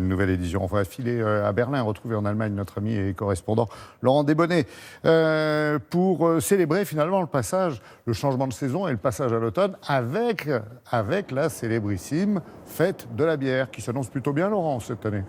une nouvelle édition. On va filer à Berlin, retrouver en Allemagne notre ami et correspondant Laurent Desbonnets pour célébrer finalement le changement de saison et le passage à l'automne avec la célébrissime fête de la bière qui s'annonce plutôt bien, Laurent, cette année.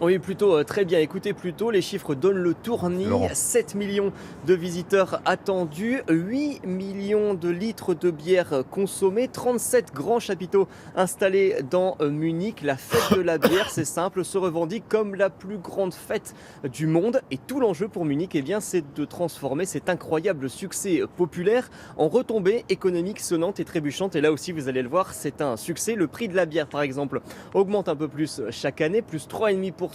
Oui, plutôt très bien. Écoutez, plutôt, les chiffres donnent le tournis. Laurent. 7 millions de visiteurs attendus, 8 millions de litres de bière consommés, 37 grands chapiteaux installés dans Munich. La fête de la bière, c'est simple, se revendique comme la plus grande fête du monde. Et tout l'enjeu pour Munich, eh bien, c'est de transformer cet incroyable succès populaire en retombées économiques sonnantes et trébuchantes. Et là aussi, vous allez le voir, c'est un succès. Le prix de la bière, par exemple, augmente un peu plus chaque année, plus 3,5%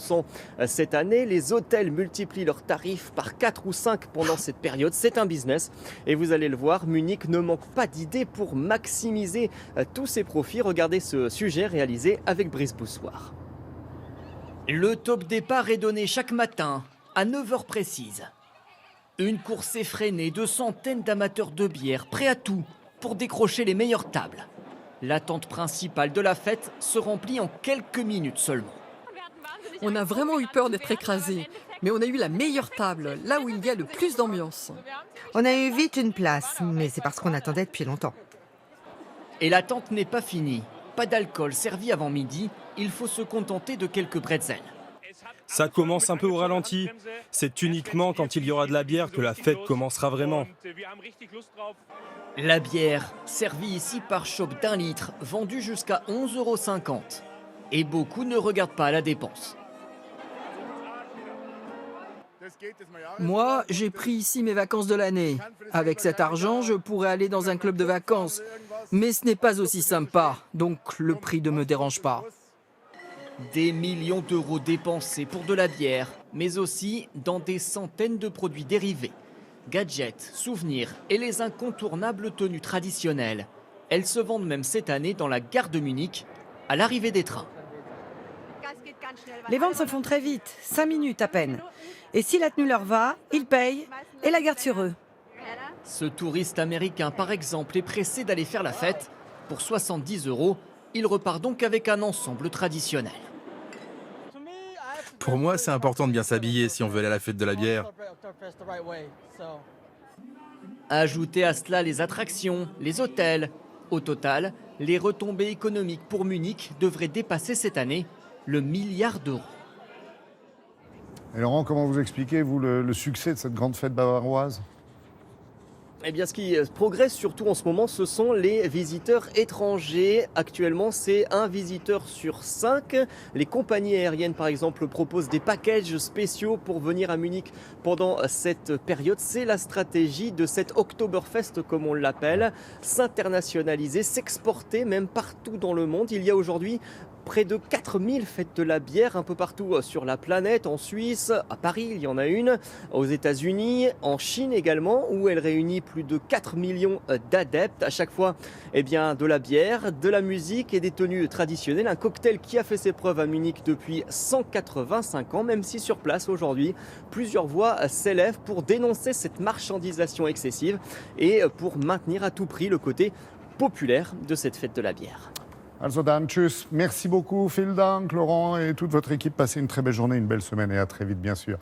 cette année. Les hôtels multiplient leurs tarifs par 4 ou 5 pendant cette période. C'est un business et vous allez le voir, Munich ne manque pas d'idées pour maximiser tous ses profits. Regardez ce sujet réalisé avec Brice Boussoir. Le top départ est donné chaque matin à 9h précises. Une course effrénée de centaines d'amateurs de bière prêts à tout pour décrocher les meilleures tables. L'attente principale de la fête se remplit en quelques minutes seulement. On a vraiment eu peur d'être écrasés, mais on a eu la meilleure table, là où il y a le plus d'ambiance. On a eu vite une place, mais c'est parce qu'on attendait depuis longtemps. Et l'attente n'est pas finie. Pas d'alcool servi avant midi, il faut se contenter de quelques bretzels. Ça commence un peu au ralenti. C'est uniquement quand il y aura de la bière que la fête commencera vraiment. La bière, servie ici par chope d'1 litre, vendue jusqu'à 11,50 €. Et beaucoup ne regardent pas la dépense. Moi, j'ai pris ici mes vacances de l'année. Avec cet argent, je pourrais aller dans un club de vacances. Mais ce n'est pas aussi sympa, donc le prix ne me dérange pas. Des millions d'euros dépensés pour de la bière, mais aussi dans des centaines de produits dérivés. Gadgets, souvenirs et les incontournables tenues traditionnelles. Elles se vendent même cette année dans la gare de Munich, à l'arrivée des trains. Les ventes se font très vite, 5 minutes à peine. Et si la tenue leur va, ils payent et la gardent sur eux. Ce touriste américain, par exemple, est pressé d'aller faire la fête. Pour 70 €, il repart donc avec un ensemble traditionnel. Pour moi, c'est important de bien s'habiller si on veut aller à la fête de la bière. Ajoutez à cela les attractions, les hôtels. Au total, les retombées économiques pour Munich devraient dépasser cette année le milliard d'euros. Et Laurent, comment vous expliquez, vous, le succès de cette grande fête bavaroise ? Eh bien, ce qui progresse surtout en ce moment, ce sont les visiteurs étrangers. Actuellement, c'est un visiteur sur 5. Les compagnies aériennes, par exemple, proposent des packages spéciaux pour venir à Munich pendant cette période. C'est la stratégie de cette Oktoberfest, comme on l'appelle, s'internationaliser, s'exporter même partout dans le monde. Il y a aujourd'hui près de 4000 fêtes de la bière un peu partout sur la planète, en Suisse, à Paris, il y en a une, aux États-Unis, en Chine également, où elle réunit plus de 4 millions d'adeptes. À chaque fois, eh bien, de la bière, de la musique et des tenues traditionnelles. Un cocktail qui a fait ses preuves à Munich depuis 185 ans, même si sur place aujourd'hui, plusieurs voix s'élèvent pour dénoncer cette marchandisation excessive et pour maintenir à tout prix le côté populaire de cette fête de la bière. Also dann, tschüss. Merci beaucoup, vielen Dank, Laurent et toute votre équipe. Passez une très belle journée, une belle semaine et à très vite, bien sûr.